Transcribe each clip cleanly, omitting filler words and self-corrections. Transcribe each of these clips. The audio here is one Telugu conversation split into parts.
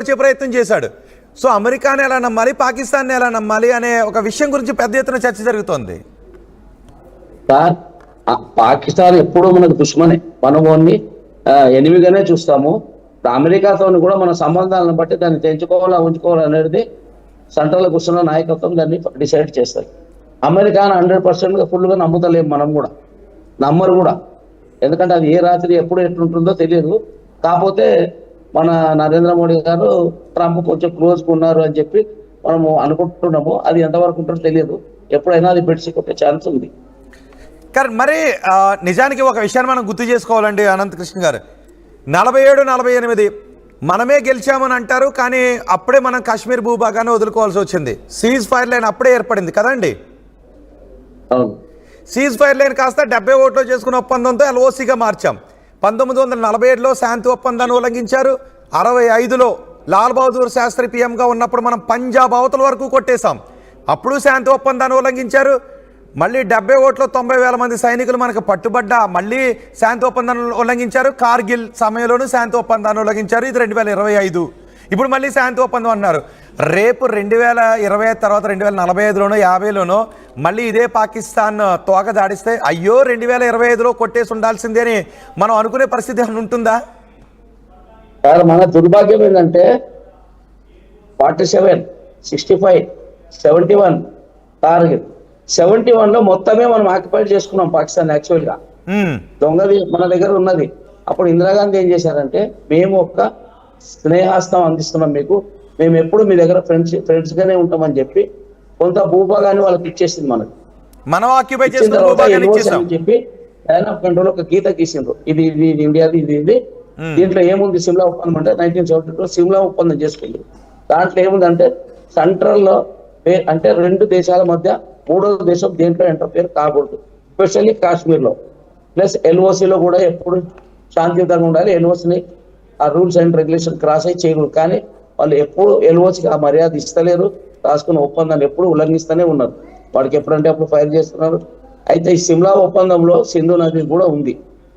వచ్చే ప్రయత్నం చేశాడు. సో అమెరికాని ఎలా నమ్మాలి, పాకిస్తాన్ని ఎలా నమ్మాలి అనే ఒక విషయం గురించి పెద్ద ఎత్తున చర్చ జరుగుతోంది. సార్ పాకిస్తాన్ ఎప్పుడూ మనకు దుష్మనే, మనం ఓన్ని ఎనిమిగానే చూస్తాము. అమెరికాతో కూడా మన సంబంధాలను బట్టి దాన్ని తెంచుకోవాలా ఉంచుకోవాలా అనేది సెంట్రల్ కూర్చున్న నాయకత్వం దాన్ని డిసైడ్ చేస్తారు. అమెరికాను 100% ఫుల్గా నమ్ముతలేము, మనం కూడా నమ్మరు కూడా. ఎందుకంటే అది ఏ రాత్రి ఎప్పుడు ఎట్లుంటుందో తెలియదు. కాకపోతే మన నరేంద్ర మోడీ గారు ట్రంప్ కొంచెం క్లోజ్గా ఉన్నారు అని చెప్పి మనము అనుకుంటున్నాము. అది ఎంతవరకు ఉంటుందో తెలియదు. ఎప్పుడైనా అది బెడ్సి కొట్టే ఛాన్స్ ఉంది. కానీ మరి నిజానికి ఒక విషయాన్ని మనం గుర్తు చేసుకోవాలండి అనంతకృష్ణ గారు. 47-48 మనమే గెలిచామని అంటారు, కానీ అప్పుడే మనం కాశ్మీర్ భూభాగాన్ని వదులుకోవాల్సి వచ్చింది. సీజ్ ఫైర్ లైన్ అప్పుడే ఏర్పడింది కదండి. సీజ్ ఫైర్ లైన్ కాస్త 70 ఓట్లు చేసుకున్న ఒప్పందంతో ఎల్ఓసిగా మార్చాం. 1947లో శాంతి ఒప్పందాన్ని ఉల్లంఘించారు. 65లో లాల్ బహదూర్ శాస్త్రి పిఎంగా ఉన్నప్పుడు మనం పంజాబ్ అవతల వరకు కొట్టేశాం, అప్పుడు శాంతి ఒప్పందాన్ని ఉల్లంఘించారు. మళ్ళీ 70 ఓట్లు 90,000 మంది సైనికులు మనకు పట్టుబడ్డ మళ్ళీ శాంతి ఒప్పందాన్ని ఉల్లంఘించారు. కార్గిల్ సమయంలోనూ శాంతి ఒప్పందాన్ని ఉల్లంఘించారు. ఇది 2025. ఇప్పుడు మళ్ళీ శాంతి ఒప్పందం అన్నారు. రేపు 2025 తర్వాత 2045లోనో 50లోనో మళ్ళీ ఇదే పాకిస్తాన్ తోక దాడిస్తే అయ్యో 2025లో కొట్టేసి ఉండాల్సిందే అని మనం అనుకునే పరిస్థితి ఉంటుందా? మన దుర్భాగ్యం ఏంటంటే 47, 65, 71 టార్గెట్ 71లో మొత్తమే మనం ఆక్యుపైడ్ చేసుకున్నాం పాకిస్తాన్. యాక్చువల్గా దొంగది మన దగ్గర ఉన్నది. అప్పుడు ఇందిరాగాంధీ ఏం చేశారంటే, మేము ఒక స్నేహాస్తం అందిస్తున్నాం మీకు, మేము ఎప్పుడు మీ దగ్గర ఫ్రెండ్స్గానే ఉంటామని చెప్పి కొంత భూభాగాన్ని వాళ్ళకి ఇచ్చేసింది. మనకి మనం ఆక్యుపై చెప్పి లైన్ ఆఫ్ కంట్రోల్ ఒక గీత గీసిండ్రు. ఇది ఇది ఇండియాది, ఇది దీంట్లో ఏముంది, సిమ్లా ఒప్పందం అంటే 1972 సిమ్లా ఒప్పందం చేసుకుంది. దాంట్లో ఏముందంటే సెంట్రల్లో అంటే 2 దేశాల మధ్య 3వ దేశం దేంట్లో ఇంటర్ఫియర్ కాకూడదు, ఎస్పెషల్లీ కాశ్మీర్లో. ప్లస్ ఎల్ఓసిలో కూడా ఎప్పుడు శాంతియుతంగా ఉండాలి. ఎల్ఓసిని ఆ రూల్స్ అండ్ రెగ్యులేషన్ క్రాస్ అయి చేయకూడదు. కానీ వాళ్ళు ఎప్పుడు ఎల్ఓసికి ఆ మర్యాద ఇస్తలేరు. రాసుకున్న ఒప్పందాన్ని ఎప్పుడు ఉల్లంఘిస్తూనే ఉన్నారు. వాడికి ఎప్పుడంటే అప్పుడు ఫైర్ చేస్తున్నారు. అయితే ఈ సిమ్లా ఒప్పందంలో సింధు నది కూడా ఉంది.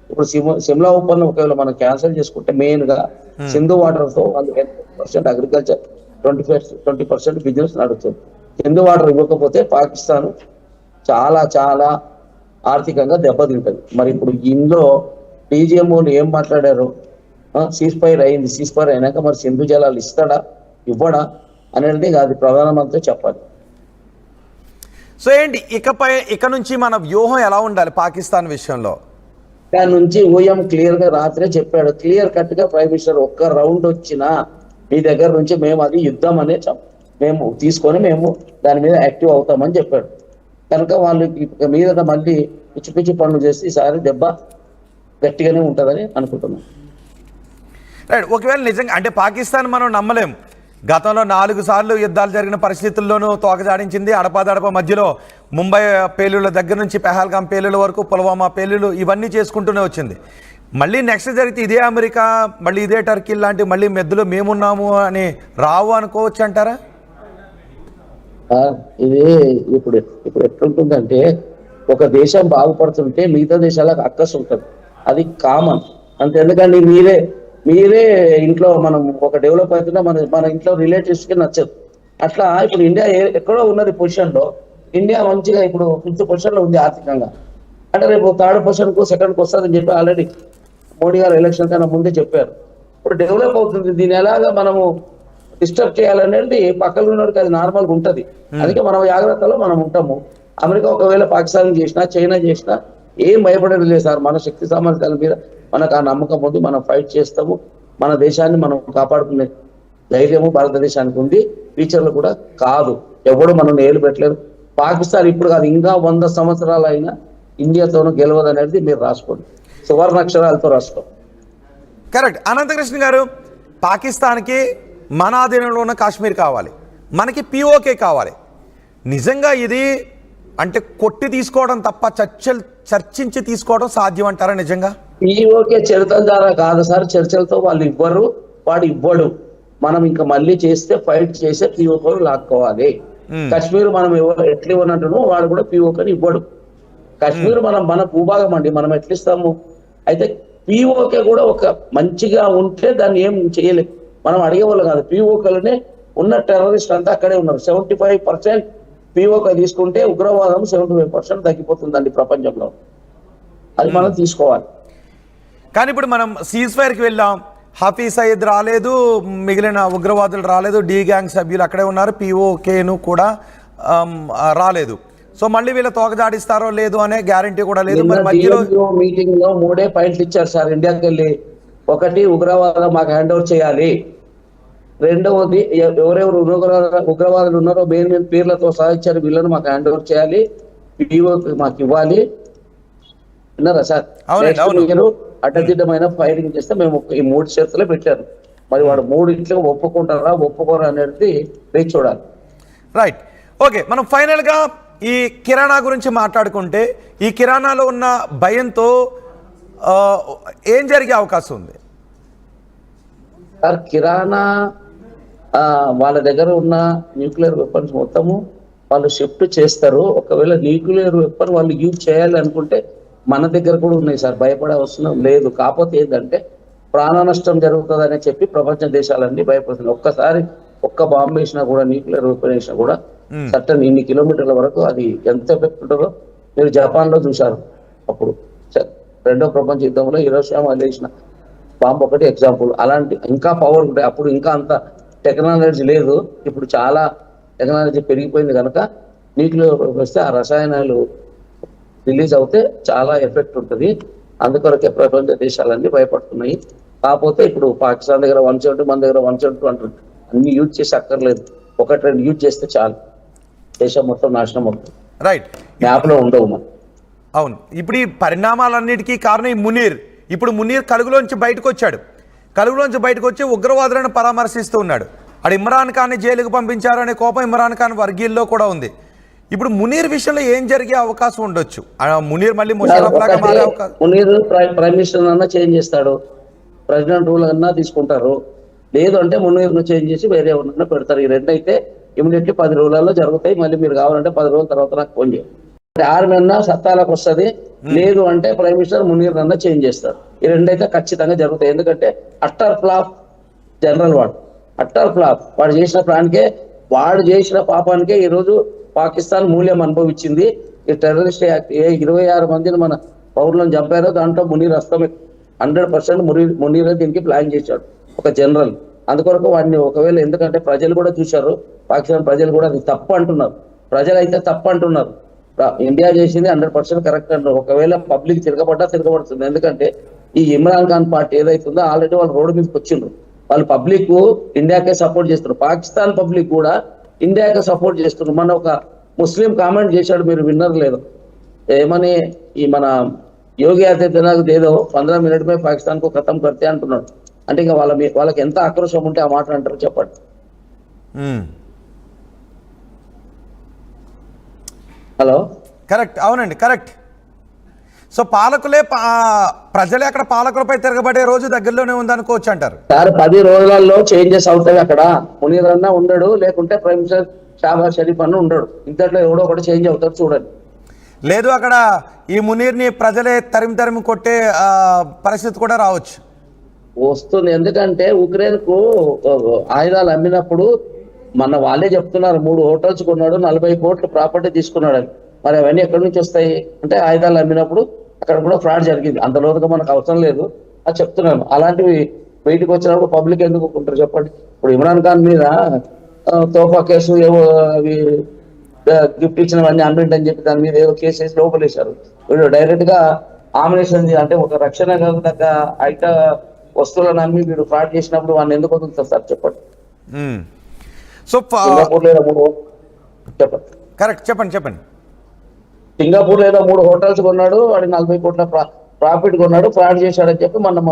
ఇప్పుడు సిమ్లా ఒప్పందం ఒకవేళ మనం క్యాన్సిల్ చేసుకుంటే మెయిన్ గా సింధు వాటర్ తో వాళ్ళు 10% అగ్రికల్చర్, 20% బిజినెస్ నడుస్తుంది. సింధు వాటర్ ఇవ్వకపోతే పాకిస్తాన్ చాలా చాలా ఆర్థికంగా దెబ్బతింటది. మరి ఇప్పుడు ఇందులో టీజీఎంఓలు ఏం మాట్లాడారు, సీజ్ ఫైర్ అయింది, సీజ్ ఫైర్ అయినాక మరి సింధు జలాలు ఇస్తాడా ఇవ్వడా అనేది అది ప్రధానమంత్రి చెప్పాలి. సో ఏంటి ఇక నుంచి మన వ్యూహం ఎలా ఉండాలి పాకిస్తాన్ విషయంలో? దాని నుంచి ఊఎం క్లియర్ గా రాత్రే చెప్పాడు, క్లియర్ కట్ గా ప్రైమ్ మినిస్టర్ ఒక్క రౌండ్ వచ్చినా మీ దగ్గర నుంచి మేము అది యుద్ధం అనే మేము తీసుకొని మేము దాని మీద యాక్టివ్ అవుతామని చెప్పాడు. కనుక వాళ్ళు మీద మళ్ళీ పిచ్చి పిచ్చి పనులు చేసి ఈసారి దెబ్బ గట్టిగానే ఉంటుందని అనుకుంటున్నాం. రైట్. ఒకవేళ నిజంగా అంటే పాకిస్తాన్ మనం నమ్మలేం. గతంలో 4 సార్లు యుద్ధాలు జరిగిన పరిస్థితుల్లోనూ తోకజాడించింది. అడపాదడప మధ్యలో ముంబై పేలుళ్ల దగ్గర నుంచి పెహల్గాం పేలుళ్ల వరకు, పుల్వామా పేలుళ్లు ఇవన్నీ చేసుకుంటూనే వచ్చింది. మళ్ళీ నెక్స్ట్ జరిగితే ఇదే అమెరికా, మళ్ళీ ఇదే టర్కీ లాంటి మళ్ళీ మెద్దులో మేమున్నాము అని రావు అనుకోవచ్చు అంటారా? ఇది ఇప్పుడు ఎట్లుంటుందంటే, ఒక దేశం బాగుపడుతుంటే మిగతా దేశాలకు అక్కసు ఉంటుంది. అది కామన్ అంతే. ఎందుకంటే మీరే ఇంట్లో మనం ఒక డెవలప్ అవుతున్నా మన ఇంట్లో రిలేటివ్స్ కి నచ్చదు. అట్లా ఇప్పుడు ఇండియా ఎక్కడో ఉన్నది పొజిషన్ లో, ఇండియా మంచిగా ఇప్పుడు 5th పొజిషన్ లో ఉంది ఆర్థికంగా. అంటే రేపు 3rd పొజిషన్ కు 2nd వస్తుందని చెప్పి ఆల్రెడీ మోడీ గారు ఎలక్షన్ కన్నా ముందే చెప్పారు. ఇప్పుడు డెవలప్ అవుతుంది. దీని ఎలాగా మనము డిస్టర్బ్ చేయాలనేది పక్కన ఉన్నవాడికి అది నార్మల్గా ఉంటుంది. అందుకే మనం జాగ్రత్తలో మనం ఉంటాము. అమెరికా ఒకవేళ పాకిస్తాన్ చేసినా, చైనా చేసినా ఏం భయపడేది లేదు సార్. మన శక్తి సామర్థ్యాల మీద మనకు ఆ నమ్మకం ఉంది. మనం ఫైట్ చేస్తాము. మన దేశాన్ని మనం కాపాడుకునే ధైర్యము భారతదేశానికి ఉంది. ఫ్యూచర్లో కూడా కాదు, ఎవడు మనం ఏలు పెట్టలేదు. పాకిస్తాన్ ఇప్పుడు కాదు, ఇంకా 100 సంవత్సరాలు అయినా ఇండియాతోనూ గెలవదు అనేది మీరు రాసుకోండి, సువర్ణ అక్షరాలతో రాసుకోండి. కరెక్ట్. అనంతకృష్ణ గారు, పాకిస్తాన్కి మన ఆధీనంలో ఉన్న కాశ్మీర్ కావాలి, మనకి పిఓకే కావాలి. నిజంగా ఇది అంటే కొట్టి తీసుకోవడం తప్ప చర్చించి తీసుకోవడం సాధ్యం అంటారా నిజంగా? పిఓకే చర్చల ద్వారా కాదు సార్. చర్చలతో వాళ్ళు ఇవ్వరు, వాడు ఇవ్వడు. మనం ఇంకా మళ్ళీ చేస్తే ఫైట్ చేసే పిఓకే లాక్కోవాలి. కాశ్మీర్ మనం ఎట్లా ఇవ్వనంటున్నామో వాడు కూడా పిఓకేని ఇవ్వడు. కాశ్మీర్ మన భూభాగం అండి, మనం ఎట్లిస్తాము. అయితే పిఓకే కూడా ఒక మంచిగా ఉంటే దాన్ని ఏం చేయలేదు. మనం అడిగేవాళ్ళు కాదు. పిఓకలనే ఉన్న టెర్రరిస్ట్ అంతా అక్కడే ఉన్నారు. 75% పిఓక తీసుకుంటే ఉగ్రవాదం 75% తగ్గిపోతుందండి ప్రపంచంలో. అది మనం తీసుకోవాలి. కానీ ఇప్పుడు మనం సీజ్ ఫైర్కి వెళ్ళాం, హఫీజ్ సయీద్ రాలేదు, మిగిలిన ఉగ్రవాదులు రాలేదు, డి గ్యాంగ్ సభ్యులు అక్కడే ఉన్నారు, పిఓకేను కూడా రాలేదు. సో మళ్ళీ వీళ్ళ తోకజాడిస్తారో లేదు అనే గ్యారంటీ కూడా లేదు. మరి మధ్యలో మీటింగ్ లో 3 పాయింట్లు ఇచ్చారు సార్ ఇండియాకి వెళ్ళి. ఒకటి, ఉగ్రవాదం మాకు హ్యాండ్ ఓవర్ చేయాలి. రెండవది, ఎవరెవరు ఉగ్రవాదులు ఉన్నారో పేర్లతో సాధించారు వీళ్ళని మాకు హ్యాండ్ ఓవర్ చేయాలి, పిఓకి మాకు ఇవ్వాలి. విన్నారా సార్? మీరు అడ్డదిడ్డమైన ఫైరింగ్ చేస్తే మేము ఈ 3 షరతులు పెట్టారు. మరి వాడు 3 ఒప్పుకుంటారా ఒప్పుకోరా అనేది వేచి చూడాలి. Right, okay. మనం ఫైనల్గా ఈ కిరాణా గురించి మాట్లాడుకుంటే, ఈ కిరాణాలో ఉన్న భయంతో ఏం జరిగే అవకాశం ఉంది సార్? కిరాణా వాళ్ళ దగ్గర ఉన్న న్యూక్లియర్ వెపన్స్ మొత్తము వాళ్ళు షిఫ్ట్ చేస్తారు. ఒకవేళ న్యూక్లియర్ వెపన్ వాళ్ళు యూజ్ చేయాలి అనుకుంటే మన దగ్గర కూడా ఉన్నాయి సార్, భయపడే అవసరం లేదు. కాకపోతే ఏంటంటే ప్రాణ నష్టం జరుగుతుందని చెప్పి ప్రపంచ దేశాలన్నీ భయపడుతున్నాయి. ఒక్కసారి ఒక్క బాంబు వేసినా కూడా, న్యూక్లియర్ వెపన్ వేసినా కూడా సర్టన్ ఇన్ని కిలోమీటర్ల వరకు అది ఎంత ఎఫెక్ట్ ఉంటుందో మీరు జపాన్ లో చూశారు. అప్పుడు రెండో ప్రపంచ యుద్ధంలో హిరోషిమా వేసిన బాంబు ఒకటి ఎగ్జాంపుల్. అలాంటి ఇంకా పవర్ ఉంటాయి. అప్పుడు ఇంకా అంత టెక్నాలజీ లేదు, ఇప్పుడు చాలా టెక్నాలజీ పెరిగిపోయింది కనుక న్యూక్లియర్ వస్తే ఆ రసాయనాలు రిలీజ్ అవుతే చాలా ఎఫెక్ట్ ఉంటుంది. అందుకొరకే ప్రపంచ దేశాలన్నీ భయపడుతున్నాయి. కాకపోతే ఇప్పుడు పాకిస్తాన్ దగ్గర 170, మన దగ్గర 172 అంటుంది. అన్ని యూజ్ చేసి అక్కర్లేదు, 1-2 యూజ్ చేస్తే చాలు, దేశం మొత్తం నాశనం అవుతుంది. రైట్, మ్యాప్ లో ఉండవు మనం. అవును, ఇప్పుడు ఈ పరిణామాలన్నిటికీ కారణం ఈ మునీర్. ఇప్పుడు మునీర్ కలుగులోంచి బయటకు వచ్చాడు. కలుగులోంచి బయటకు వచ్చి ఉగ్రవాదులను పరామర్శిస్తూ ఉన్నాడు. అక్కడ ఇమ్రాన్ ఖాన్ని జైలుకు పంపించారనే కోపం ఇమ్రాన్ ఖాన్ వర్గీయుల్లో కూడా ఉంది. ఇప్పుడు మునీర్ విషయంలో ఏం జరిగే అవకాశం ఉండొచ్చు? మునీర్ మళ్ళీ ముషర్రఫ్ లాగా మారే అవకాశం. మునీర్ ప్రైమ్ మినిస్టర్ అన్నా చేంజ్ చేస్తాడు, ప్రెసిడెంట్ రూల్ అన్నా తీసుకుంటారు. లేదు అంటే మునీర్ ను చేంజ్ చేసి వేరే ఎవరన్నా పెడతారు. ఈ రెండు అయితే ఇమీడియట్లీ 10 రోజులలో జరుగుతాయి. మళ్ళీ మీరు కావాలంటే 10 రోజుల తర్వాత నాకు ఫోన్ చేయండి. ఆర్మీ అన్నా సత్తాలకు వస్తుంది. లేదు అంటే ప్రైమ్ మినిస్టర్ మునీర్ అన్నా చేంజ్ చేస్తారు. ఈ రెండైతే ఖచ్చితంగా జరుగుతాయి. ఎందుకంటే అట్టర్ ఫ్లాప్ జనరల్ వాడు, అట్టర్ ఫ్లాప్. వాడు చేసిన ప్లాన్కే, వాడు చేసిన పాపానికే ఈరోజు పాకిస్తాన్ మూల్యం అనుభవించింది. ఈ టెర్రరిస్ట్ యాక్ట్ 26 మందిని మన పౌరులను చంపారో దాంట్లో మునీర్ అస్తమే. 100% మునీర్ దీనికి ప్లాన్ చేశాడు, ఒక జనరల్. అందుకొరకు వాడిని ఒకవేళ, ఎందుకంటే ప్రజలు కూడా చూశారు, పాకిస్తాన్ ప్రజలు కూడా అది తప్పు అంటున్నారు. ప్రజలు అయితే తప్పు అంటున్నారు, ఇండియా చేసింది 100% కరెక్ట్ అంటారు. ఒకవేళ పబ్లిక్ తిరగబడుతుంది. ఎందుకంటే ఈ ఇమ్రాన్ ఖాన్ పార్టీ ఏదైతుందో ఆల్రెడీ వాళ్ళు రోడ్డు మీదకి వచ్చిండ్రు. వాళ్ళు పబ్లిక్ ఇండియాకే సపోర్ట్ చేస్తున్నారు, పాకిస్తాన్ పబ్లిక్ కూడా ఇండియాకి సపోర్ట్ చేస్తున్నారు. మన ఒక ముస్లిం కామెంట్ చేశాడు, మీరు విన్నర్ లేదు ఏమని, ఈ మన యోగి ఆదిత్యనాథ్ ఏదో 15 మినిట్ మే పాకిస్తాన్ కు ఖతం కడితే అంటున్నాడు. అంటే ఇంకా వాళ్ళకి ఎంత ఆక్రోశం ఉంటే ఆ మాట అంటారు చెప్పండి. హలో, కరెక్ట్, అవునండి, కరెక్ట్. సో పాలకులే ప్రజలే అక్కడ పాలకులపై తిరగబడే రోజు దగ్గరలోనే ఉందనుకోవచ్చు అంటారు సార్. 10 రోజులలో చేంజెస్ అవుతాయి. అక్కడ మునీర్ అన్న ఉండడు, లేకుంటే ప్రైమ్ మినిస్టర్ షాబాజ్ షరీఫ్ అన్న ఉండడు. ఇంతట్లో ఎవడో ఒకటి చేంజ్ అవుతారు చూడండి. లేదు, అక్కడ ఈ మునీర్ని ప్రజలే తరిమి కొట్టే పరిస్థితి కూడా రావచ్చు, వస్తుంది. ఎందుకంటే ఉక్రెయిన్ కు ఆయుధాలు అమ్మినప్పుడు మన వాళ్ళే చెప్తున్నారు, 3 హోటల్స్ కొన్నాడు, 40 కోట్ల ప్రాపర్టీ తీసుకున్నాడు అని. మరి అవన్నీ ఎక్కడి నుంచి వస్తాయి అంటే ఆయుధాలు అమ్మినప్పుడు అక్కడ కూడా ఫ్రాడ్ జరిగింది. అంత లోతుగా మనకు అవసరం లేదు, అది చెప్తున్నాను. అలాంటివి బయటకు వచ్చినప్పుడు పబ్లిక్ ఎందుకు ఒప్పుకుంటారు చెప్పండి. ఇప్పుడు ఇమ్రాన్ ఖాన్ మీద తోఫా కేసు, ఏవో అవి గిఫ్ట్ ఇచ్చినవన్నీ అన్నింటి అని చెప్పి దాని మీద ఏదో కేసు వేసి లోపలేశారు. వీళ్ళు డైరెక్ట్ గా ఆమినేషన్, అంటే ఒక రక్షణ దగ్గర ఐట వస్తువులను అమ్మి వీడు ఫ్రాడ్ చేసినప్పుడు వాడిని ఎందుకు వదులుతారు సార్ చెప్పండి. సో సింగపూర్ లేదా 3 చెప్పండి, కరెక్ట్, చెప్పండి. సింగపూర్ లేదా 3 హోటల్స్ కొన్నాడు, వాడి 40 కోట్ల ప్రాఫిట్ కొన్నాడు, ఫ్రాడ్ చేశాడని చెప్పి మనం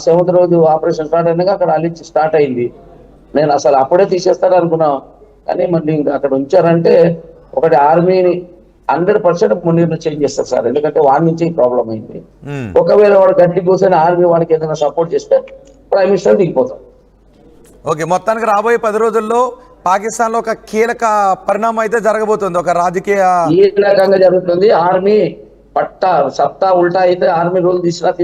7వ రోజు ఆపరేషన్ స్టార్ట్ అయినాక అక్కడ అలిచి స్టార్ట్ అయింది. నేను అసలు అప్పుడే తీసేస్తాడు అనుకున్నా, కానీ మళ్ళీ ఇంకా అక్కడ ఉంచారంటే ఒకటి ఆర్మీని 100% మునీర్ను చేంజ్ చేస్తారు సార్. ఎందుకంటే వాడి నుంచి ప్రాబ్లం అయింది. ఒకవేళ వాడు గట్టి కూర్చొని ఆర్మీ వాడికి ఏదైనా సపోర్ట్ చేస్తే ప్రైమ్ మినిస్టర్ దిగిపోతారు. ఓకే, మొత్తానికి రాబోయే 10 రోజుల్లో పాకిస్తాన్ లో ఒక కీలక పరిణామం అయితే జరగబోతుంది, ఒక రాజకీయ కీలకంగా జరుగుతుంది. ఆర్మీ సత్తా ఉల్టా అయితే ఆర్మీ రూల్ తీసుకుంటారు.